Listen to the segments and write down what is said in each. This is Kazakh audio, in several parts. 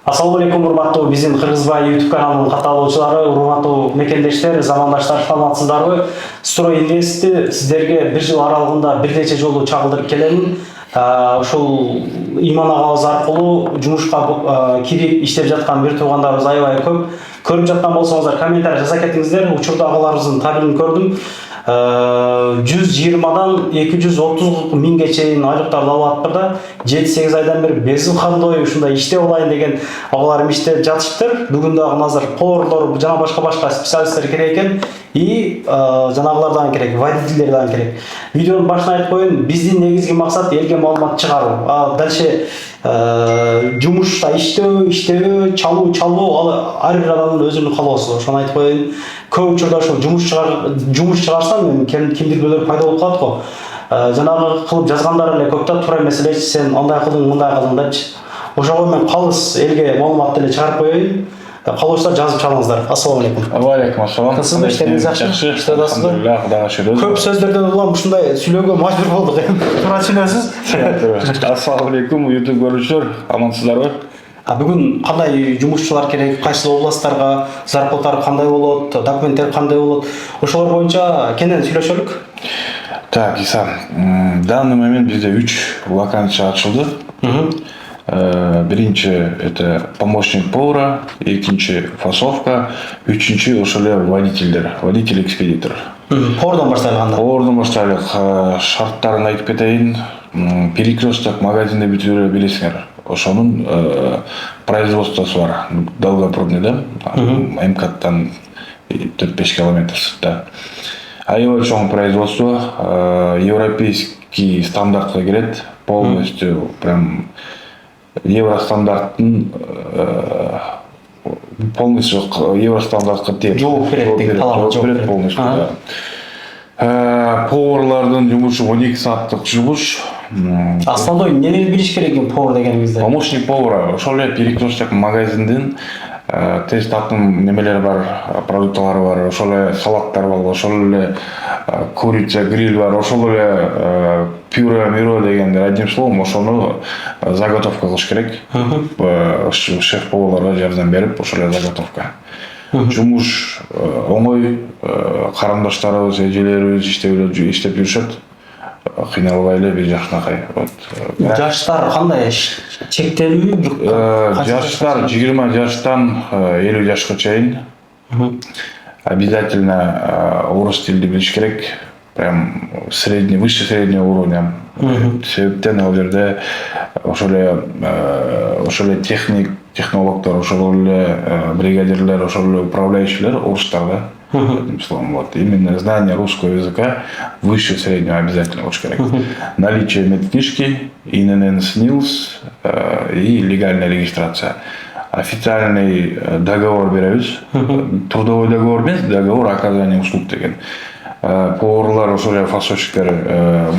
Ассаламу алейкум, урматтуу биздин Кыргызбай YouTube каналынын катталуучулары, урматтуу мекендештер, замандаштар, саламатсыздарбы? Строй Инвестти сиздерге бир жыл аралыгында бир нече жолу чагылдырып келем. Ушул Иман агабыз аркылуу жумушка кирип иштеп жаткан бир туугандарыбыз аябай көп. Көрүп жаткан болсоңуздар комментарий жаза кетиңиздер. Учурда агаларыбыздын табилин көрдүм. 120дан 230 миңге чейин айлыктарды алып атыптыр да, 7-8 айдан бери безим кандой ушундай иштеп алайын деген агаларым иштеп жатышыптыр. Бүгүн дагы азыр поварлар жана башка специалисттер керек экен. И жанагылардан керек, водительдер дагы керек. Видеонун башына айтып коеюн, биздин негизги максат элге маалымат чыгаруу. Дальше жумушта иштөө, чалуу ал ар бир адамдын өзүнүн каалоосу. Ошону айтып коеюн. Көп учурда ошо жумуш чыгарсам кимдир бирөө пайда болуп калат го. Жанагы кылып жазгандар эле көп да, туура эмес эле, сен андай кылдың, мындай кылдың депчи. Ошого мен калыс элге маалыматты эле чыгарып коеюн. Калоочулар жазып чалыңыздар. Ассаламу алейкум. Алейкум ассалам. Кылсызбы, иштериңиз жакшы? Иштедасызбы? Алхамдулилlah, Кудайга шүгүр. Көп сөздөрдөн улам ушундай сүйлөөгө мажбур болдук. Туура сүйлөсүз. Ассаламу алейкум, YouTube көрүүчүлөр, амансыздарбы? Бүгүн кандай жумушчулар керек, кайсы областтарга, зарплаталар кандай болот, документтер кандай болот? Ошолор боюнча кенен сүйлөшөлүк. Так, Иса, в данный момент бизде 3 вакансия ачылды. Биринчи это помощник повара, экинчи фасовка, үчүнчү ошол эле водитель-экспедитор. Повардан баштайлганда. Повардан баштайлык, шарттарын айтып кетейин. Перекресток магазинде бүтүрө билесиңер. Ошонун производствосу бар. Долгопрудный да, МКАДтан 4-5 километр сыртта. Аябай чоң производство, европейский стандартка кирет, полностью прям евростандарттын полностью евростандартка тең. Жооп берет полностью. Поварлардын жумушу 12 сааттык жумуш. Основной эмнени билиш керек экен повар дегенибизде? Помощник повара ошол эле перекресток магазиндин тест аттын немелери бар, продукталары бар, ошол эле салаттар бар, ошол эле курица, гриль бар, ошол эле пюре, миро дегендер, одним словом, ошону заготовка кылыш керек. Шеф-поварларга жардам берип, ошол эле заготовка. Жумуш оңой, карындаштарыбыз, эжелерибиз иштеп жүрүшөт. Кыйналбай эле бир жакшынакай. Жаштар кандай? Чектелүү? Жаштар 20 жаштан 50 жашка чейин. Обязательно орус тилди билиш керек. Прям средний, выше среднего уровня. Себептен ал жерде ошол эле технологдор, ошол эле бригадирлер, ошол эле управляющийлер орустар да. Вот. Именно знание русского языка выше среднего обязательно болуш керек. Наличие медкнижки, ИНН, СНИЛС и легальная регистрация. Официальный договор беребиз. Трудовой договор эмес, договор оказания услуг деген. Поварлар, ошол эле фасовщиктер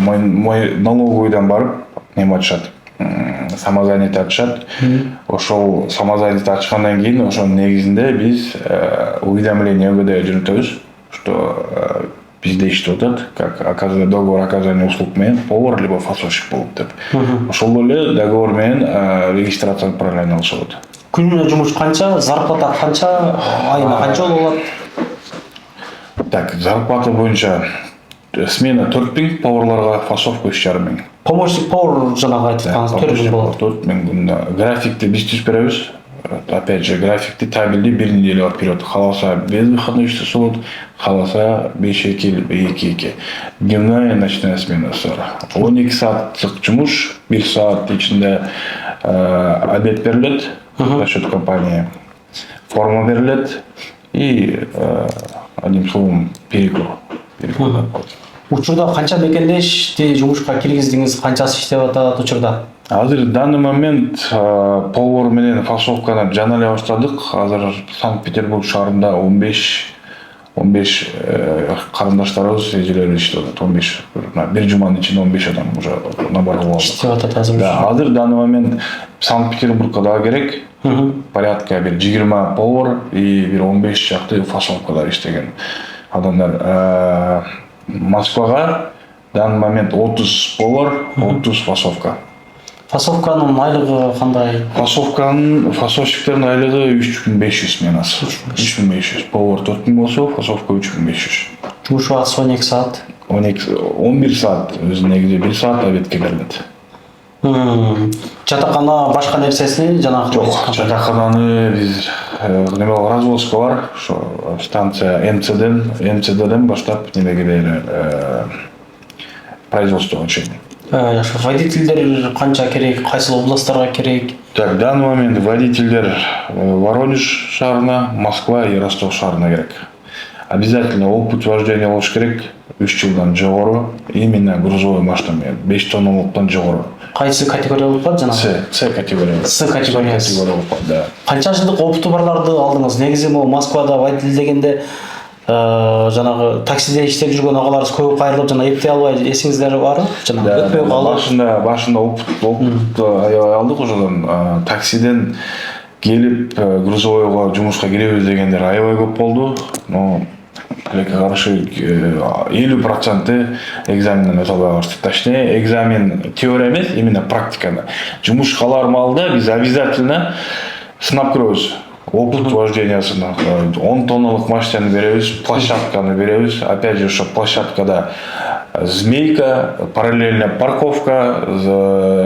мой налоговыйдан барып неме ачышат, самозанятый ачышат. Ошол самозанятый ачкандан кийин ошонун негизинде биз уведомление МВД жөнөтөбүз, что бизде иштеп атат, как договор оказания услуг менен повар либо фасовщик болуп деп. Ошол эле договор менен регистрацияны правильно алышат. Күнүнө жумуш канча, зарплата канча, айына канча болот? Так, зарплата боюнча смена 4000, поварларга фасовка 3500. Помощник повар жанагы айтканыңыз 4000 болот. 4000. Графикти биз түзүп беребиз. Опять же, графикти табилди бир неделе бар вперед. Кааласа безвыходной иштесе болот, кааласа 5-2. Дневная, ночная сменасы бар. 12 сааттык жумуш, 1 саат ичинде обед берилет за счет компании, форма берилет и одним словом перекур. Учурда канча мекендешти жумушка киргиздиңиз, канчасы иштеп атат учурда? Азыр в данный момент повар менен фасовканы жана эле баштадык. Азыр Санкт-Петербург шаарында 15 карындаштарыбыз, эжелерибиз иштеп атат. 15. Бир жуманын ичинде 15 адам уже набор болуп атат. Иштеп атат азыр. Да, азыр в данный момент Санкт-Петербургка дагы керек. Порядка бир 20 повар и бир 15 чакты фасовкалар иштеген адамдар. Москвага в данный момент 30 повар, 30 фасовка. Фасовканын айлыгы кандай? Фасовщиктердин айлыгы 3500 мен аз. 3500. Повар 4000 болсо, фасовка 3500. Жумуш убакыты 12 саат. 11 саат, өзү негизи 1 саат обедке берилет. Жатакана башка нерсесини жанагы Жок, жатакананы биз неме развозка бар, ошо станция МЦДден баштап немеге дейли производствого чейин. Ошо водительдер канча керек, кайсы областтарга керек? Так, в данный момент водительдер Воронеж шаарына, Москва и Ростов шаарына керек. Обязательно опыт вождения болуш керек, 3 жылдан жогору, именно грузовой машинами, 5 тонналыктан жогору. Кайсы категория болуп калат жанагы? С категория. С категориясы. болуп калат, да. Канча жылдык опыту барларды алдыңыз? Негизи могу Москвада водитель дегенде жанагы таксиде иштеп жүргөн агаларыбыз көп кайрылып жана эптей албай эсиңизде барбы? Жанагы өтпөй калып. Башында опыт аябай алдык ошодон. Таксиден келип грузовойго жумушка киребиз дегендер аябай көп болду. Но тилекке каршы 50% экзаменден өтө албай калышты. Точнее, экзамен теория эмес, именно практикада. Жумушка алар маалда биз обязательно сынап көрөбүз. Опыт вождениясына 10 тонналык машинаны беребиз, площадканы беребиз. Опять же, ошо площадкада змейка, параллельная парковка,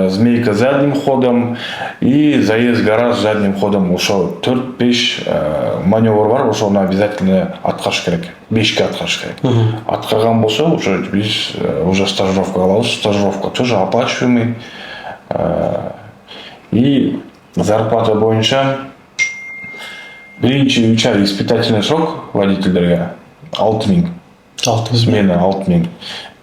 змейка задним ходом и заезд гараж задним ходом. Ошо 4-5 маневр бар, ошону обязательно аткарыш керек. 5 аткарыш керек. Аткарган болсо, уже биз уже стажировка алабыз. Стажировка тоже оплачиваемый. И зарплата боюнча биринчи 3 ай испытательный срок водительдерге 6000. Смена 6000.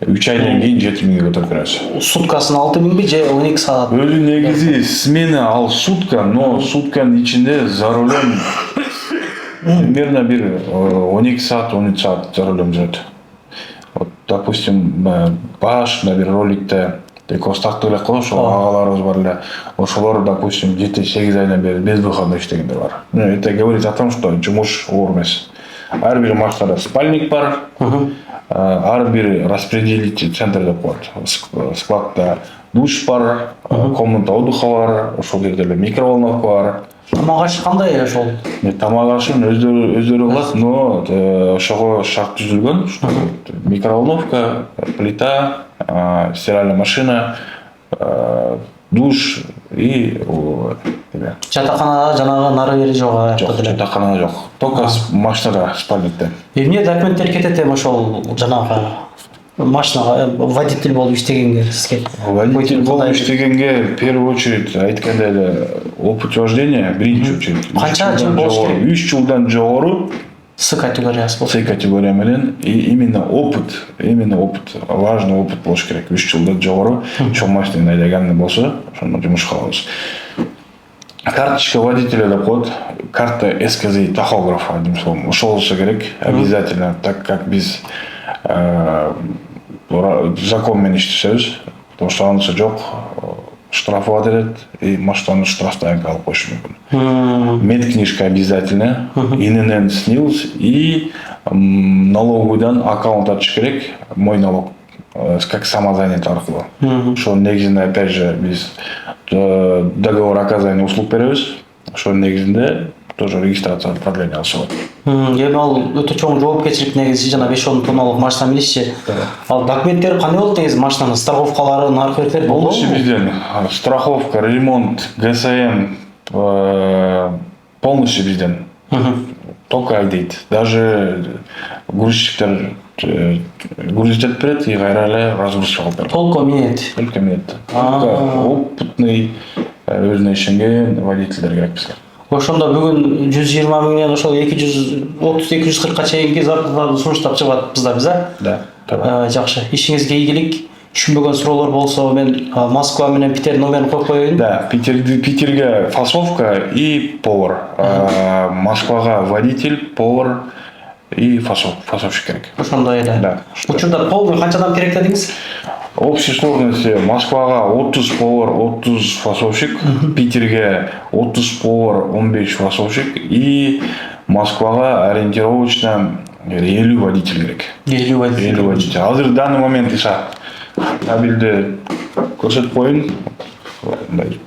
3 айдан кийин 7000 көтөрүп беребиз. Суткасын 6000 же 12 саат? Өзү негизи смена ал сутка, но сутканын ичинде за рулем примерно бир 12 саат, 13 саат за рулем жүрөт. Вот, допустим, башында бир роликте тартып элек коебуз, ошол агаларыбыз бар эле. Ошолор, допустим, 7-8 айдан бери безвыходно иштегендер бар. Это говорит о том, что жумуш оор эмес. Ар бир машинада спальник бар. Ар бир распределитель центр деп коет. Складта душ бар, комната отдыха бар, ошол жерде эле микроволновка бар. Тамак аш кандай ошол? Тамак ашын өздөрү кылат, но ошого шарт түзүлгөн. Микроволновка, плита, стиральная машина, душ и жатаканада жанагы нары бери жок. Жок, жатаканада жок. Только машинада, спальникте. Эмне документтер кетет эми ошол жанагы машинага водитель болуп иштегенге сизге? Водитель болуп иштегенге в первую очередь айткандай эле опыт вождения биринчи очередь. Канча жыл болуш керек? 3 жылдан жогору С категориясы болуш. С категория менен и именно опыт, важный опыт болуш керек. 3 жылдан жогору чоң машина айдаганы болсо, ошондо жумушка алабыз. Карточка водителя деп коет, карта СКЗ тахографа, одним словом, ошол болсо керек обязательно, так как биз закон менен иштешебиз, потому что анысы жок, штрафовать этет и машинаны штрафтайга алып коюшу мүмкүн. Медкнижка обязательно, ИНН, СНИЛС и налоговыйдан аккаунт ачыш керек, мой налог, как самозанятый аркылуу. Ошонун негизинде опять же биз договор оказания услуг беребиз. Ошонун негизинде тоже регистрация управления алышат. Эми ал өтө чоң жоопкерчилик негизи жана 5-10 тонналык машина минишчи. Ал документтери кандай болот негизи машинанын? Страховкалары, наркотиктер болобу? Болушу бизден страховка, ремонт, ГСМ полностью бизден. Только айдайт. Даже грузчиктер грузить берет и кайра эле разгрузчу алып берет. Толку минет. Только минет. Опытный өзүнө ишенген водительдер керек бизге. Ошондо бүгүн 120 миңден ошол 230-240ка чейинки зарплатаны сунуштап чыгатпыз да биз, Да. Жакшы. Ишиңизге ийгилик. Түшүнбөгөн суроолор болсо мен Москва менен Питер номерин коюп коеюн. Да, Питерге фасовка и повар. Москвага водитель, повар и фасовщик керек. Ошондой эле. Да. Учурда полный канча адам керек дедиңиз? Общей сложности Москвага 30 повар, 30 фасовщик, Питерге 30 повар, 15 фасовщик и Москвага ориентировочно 50 водитель керек. 50 водитель. 50 водитель. Азыр в данный момент иса табилди көрсөтүп коеюн. мындай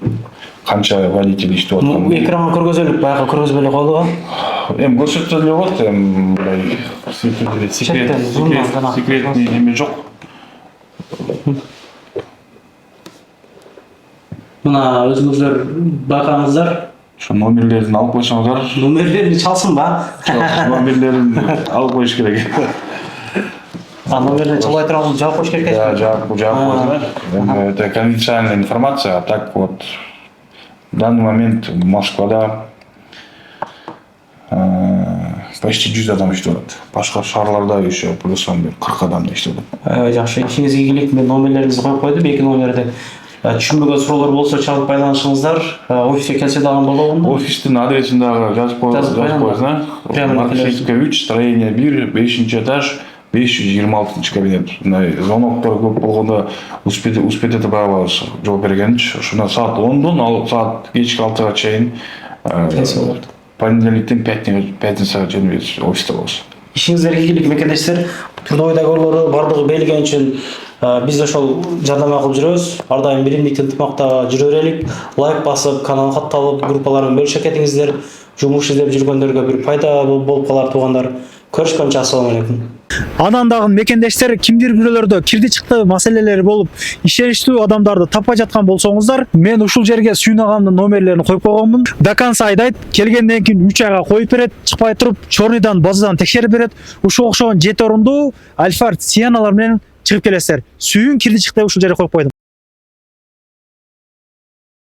канча водитель иштеп атканын. Экранга көргөзөлүп, баягы көргөзбөлүп коелуга. Эми көрсөтө эле болот, эми мындай секретный неме жок. Мына өзүңүздөр байкаңыздар, Ошо номерлерин алып койсоңуздар, номерлерди чалсынбы? номерлерин алып коюш керек. Номерлерди чалбай турган жаап коюш керек Да, экен. жаап коюңуздар. Это конфиденциальная информация, а так вот в данный момент Москвада почти 100 адам иштеп атат. Башка шаарларда еще плюс-он 40 адам иштеп атат. Жакшы, ишиңизге келейик. Мен номерлериңизди коюп койдум, эки номерди. Түшүнбөгөн суроолор болсо чалып байланышыңыздар. Офиске келсе дагы болобу? Офистин адресин дагы жазып коебуз, да? Марксистская 3, строение 1, 5-чи этаж, 526 кабинет. Звоноктор көп болгондо успеть этип алабыз. Жооп бергенчи, ушуна саат 10дон ал саат кечки 6га чейин понедельниктен пятницага чейин биз офисте болобуз. Ишиңиздерге ийгилик мекендештер. Трудовой договорлору бардыгы берилген үчүн биз ошол жардам кылып жүрөбүз. Ар дайым биримдик ынтымакта жүрө берелик. Лайк басып, канал катталып, группалар менен бөлүшө кетиңиздер. Жумуш издеп жүргөндөргө бир пайда болуп калар туугандар. Көрүшкөнчө ассалам алейкум. Анан дагы мекендештер, кимдир бирөөлөрдө кирди чыкты маселелери болуп, ишеничтүү адамдарды таппай жаткан болсоңуздар, мен ушул жерге Сүйүн агамдын номерлерин коюп койгонмун. До конца айдайт, келгенден кийин 3 айга коюп берет, чыкпай туруп, чорныйдан, базадан текшерип берет. Ушул окшогон 7 орундуу Альфард Сиеналар менен чыгып келесиздер. Сүйүн кирди чыкты ушул жерге коюп койдум.